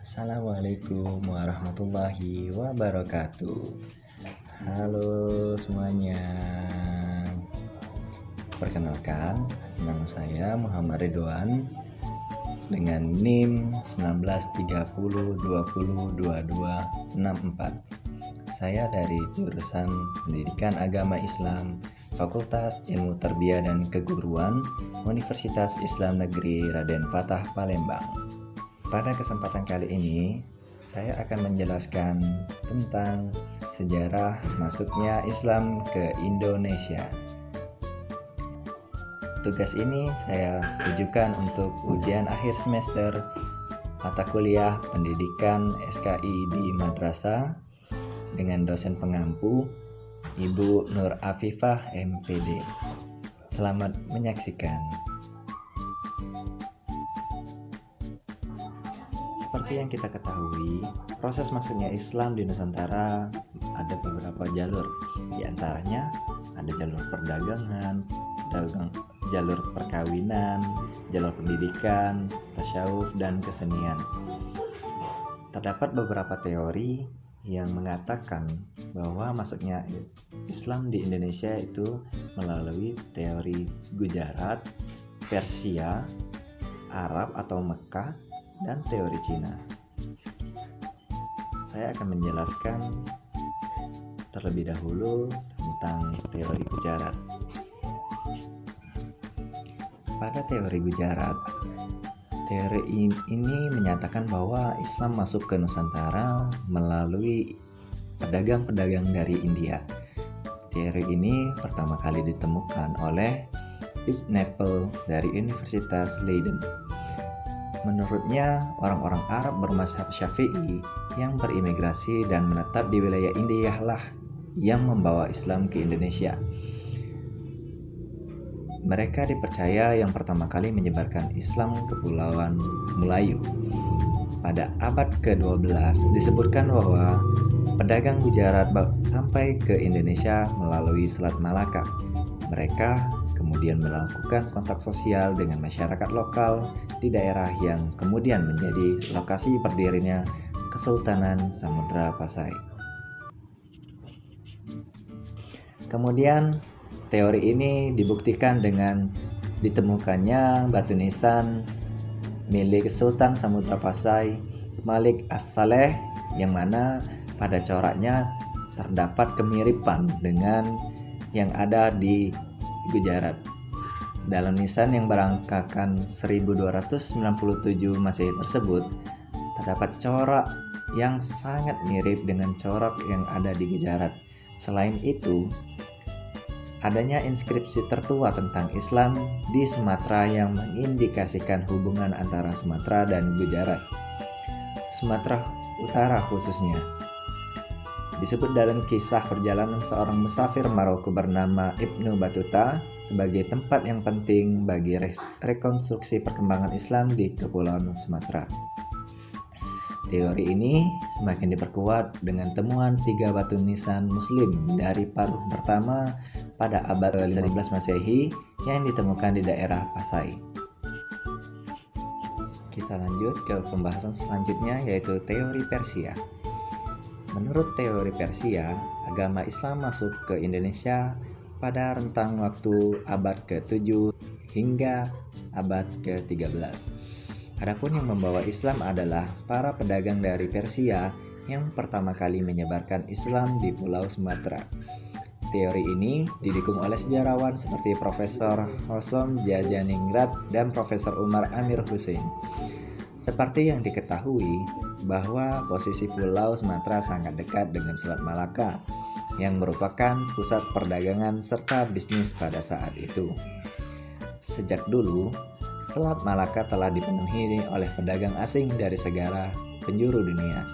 Assalamualaikum warahmatullahi wabarakatuh. Halo semuanya. Perkenalkan, nama saya Muhammad Ridwan dengan NIM 1930202264. Saya dari jurusan Pendidikan Agama Islam, Fakultas Ilmu Tarbiyah dan Keguruan, Universitas Islam Negeri Raden Fatah Palembang. Pada kesempatan kali ini, saya akan menjelaskan tentang sejarah masuknya Islam ke Indonesia. Tugas ini saya tujukan untuk ujian akhir semester mata kuliah Pendidikan SKI di Madrasah dengan dosen pengampu Ibu Nur Afifah MPD. Selamat menyaksikan. Seperti yang kita ketahui, proses masuknya Islam di Nusantara ada beberapa jalur. Di antaranya ada jalur perdagangan, jalur perkawinan, jalur pendidikan, tasyawuf, dan kesenian. Terdapat beberapa teori yang mengatakan bahwa masuknya Islam di Indonesia itu melalui teori Gujarat, Persia, Arab atau Mekah, dan teori Cina. Saya akan menjelaskan terlebih dahulu tentang teori Gujarat. Pada teori Gujarat, teori ini menyatakan bahwa Islam masuk ke Nusantara melalui pedagang-pedagang dari India. Teori ini pertama kali ditemukan oleh Ibn Nepal dari Universitas Leiden. Menurutnya, orang-orang Arab bermazhab Syafi'i yang berimigrasi dan menetap di wilayah India lah yang membawa Islam ke Indonesia. Mereka dipercaya yang pertama kali menyebarkan Islam ke Kepulauan Melayu. Pada abad ke-12 disebutkan bahwa pedagang Gujarat sampai ke Indonesia melalui Selat Malaka. Mereka kemudian melakukan kontak sosial dengan masyarakat lokal di daerah yang kemudian menjadi lokasi berdirinya Kesultanan Samudra Pasai. Kemudian teori ini dibuktikan dengan ditemukannya batu nisan milik Sultan Samudra Pasai, Malik As-Saleh, yang mana pada coraknya terdapat kemiripan dengan yang ada di Gujarat. Dalam nisan yang berangkakan 1297 Masehi tersebut, terdapat corak yang sangat mirip dengan corak yang ada di Gujarat. Selain itu, adanya inskripsi tertua tentang Islam di Sumatera yang mengindikasikan hubungan antara Sumatera dan Gujarat. Sumatera Utara khususnya disebut dalam kisah perjalanan seorang musafir Maroko bernama Ibnu Battuta sebagai tempat yang penting bagi rekonstruksi perkembangan Islam di Kepulauan Sumatera. Teori ini semakin diperkuat dengan temuan 3 batu nisan Muslim dari paruh pertama pada abad ke-15 Masehi yang ditemukan di daerah Pasai. Kita lanjut ke pembahasan selanjutnya, yaitu teori Persia. Menurut teori Persia, agama Islam masuk ke Indonesia pada rentang waktu abad ke-7 hingga abad ke-13. Adapun yang membawa Islam adalah para pedagang dari Persia yang pertama kali menyebarkan Islam di Pulau Sumatera. Teori ini didukung oleh sejarawan seperti Profesor Hosom Jajaningrat dan Profesor Umar Amir Hussein. Seperti yang diketahui bahwa posisi Pulau Sumatera sangat dekat dengan Selat Malaka yang merupakan pusat perdagangan serta bisnis pada saat itu. Sejak dulu, Selat Malaka telah dipenuhi oleh pedagang asing dari segala penjuru dunia.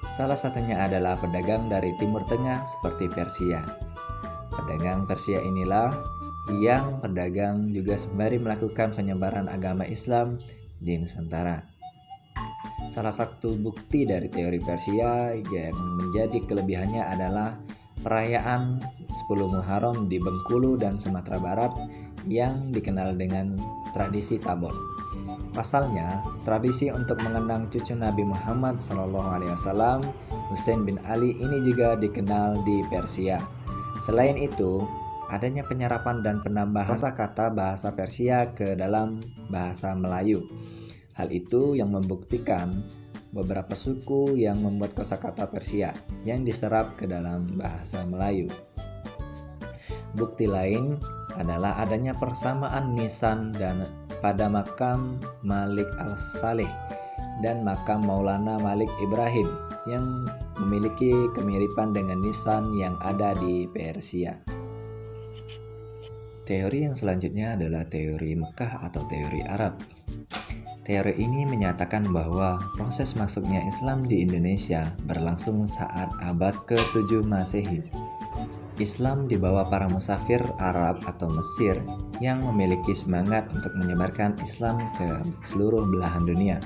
Salah satunya adalah pedagang dari Timur Tengah seperti Persia. Pedagang Persia inilah yang pedagang juga sembari melakukan penyebaran agama Islam di Nusantara. Salah satu bukti dari teori Persia yang menjadi kelebihannya adalah perayaan 10 Muharram di Bengkulu dan Sumatera Barat yang dikenal dengan tradisi Tabon. Pasalnya, tradisi untuk mengenang cucu Nabi Muhammad SAW, Husain bin Ali ini juga dikenal di Persia. Selain itu, adanya penyerapan dan penambahan kosakata bahasa Persia ke dalam bahasa Melayu. Hal itu yang membuktikan beberapa suku yang membuat kosakata Persia yang diserap ke dalam bahasa Melayu. Bukti lain adalah adanya persamaan nisan dan pada makam Malik Al-Saleh dan makam Maulana Malik Ibrahim yang memiliki kemiripan dengan nisan yang ada di Persia. Teori yang selanjutnya adalah teori Mekah atau teori Arab. Teori ini menyatakan bahwa proses masuknya Islam di Indonesia berlangsung saat abad ke-7 Masehi. Islam dibawa para musafir Arab atau Mesir yang memiliki semangat untuk menyebarkan Islam ke seluruh belahan dunia.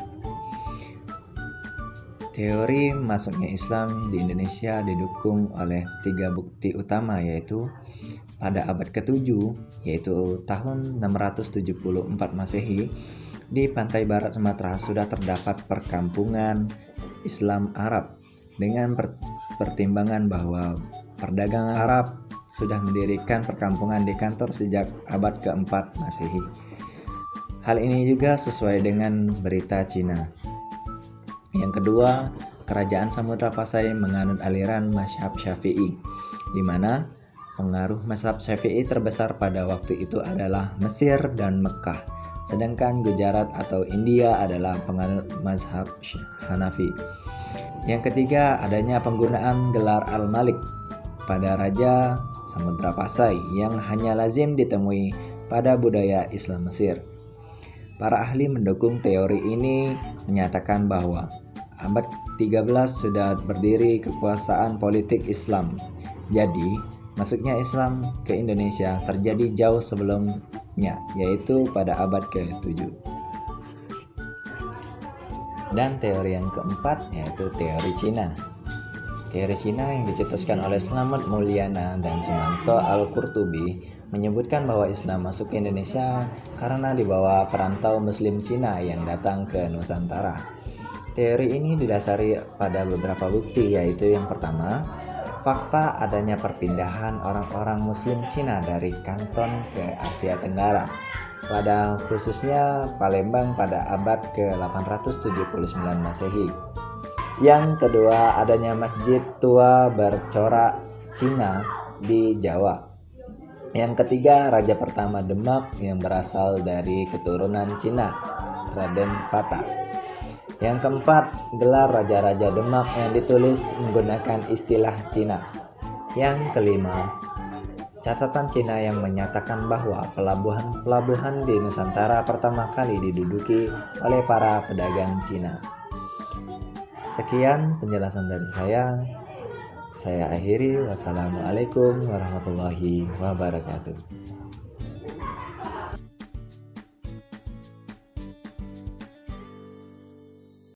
Teori masuknya Islam di Indonesia didukung oleh 3 bukti utama, yaitu pada abad ke-7, yaitu tahun 674 Masehi, di pantai barat Sumatera sudah terdapat perkampungan Islam Arab dengan pertimbangan bahwa perdagangan Arab sudah mendirikan perkampungan di kantor sejak abad ke-4 Masehi. Hal ini juga sesuai dengan berita Cina. Yang kedua, kerajaan Samudra Pasai menganut aliran mazhab Syafi'i, di mana pengaruh mazhab Syafi'i terbesar pada waktu itu adalah Mesir dan Mekah, sedangkan Gujarat atau India adalah penganut mazhab Hanafi. Yang ketiga, adanya penggunaan gelar Al-Malik pada Raja Samudra Pasai yang hanya lazim ditemui pada budaya Islam Mesir. Para ahli mendukung teori ini menyatakan bahwa abad 13 sudah berdiri kekuasaan politik Islam. Jadi, masuknya Islam ke Indonesia terjadi jauh sebelumnya, yaitu pada abad ke-7. Dan teori yang keempat yaitu teori Cina. Teori Cina yang dicetuskan oleh Slamet Mulyana dan Sumanto Al-Qurtubi menyebutkan bahwa Islam masuk ke Indonesia karena dibawa perantau Muslim Cina yang datang ke Nusantara. Teori ini didasari pada beberapa bukti, yaitu yang pertama, fakta adanya perpindahan orang-orang Muslim Cina dari Kanton ke Asia Tenggara, pada khususnya Palembang pada abad ke-879 Masehi. Yang kedua, adanya masjid tua bercorak Cina di Jawa. Yang ketiga, raja pertama Demak yang berasal dari keturunan Cina, Raden Fata. Yang keempat, gelar raja-raja Demak yang ditulis menggunakan istilah Cina. Yang kelima, catatan Cina yang menyatakan bahwa pelabuhan-pelabuhan di Nusantara pertama kali diduduki oleh para pedagang Cina. Sekian penjelasan dari saya. Saya akhiri. Wassalamualaikum warahmatullahi wabarakatuh.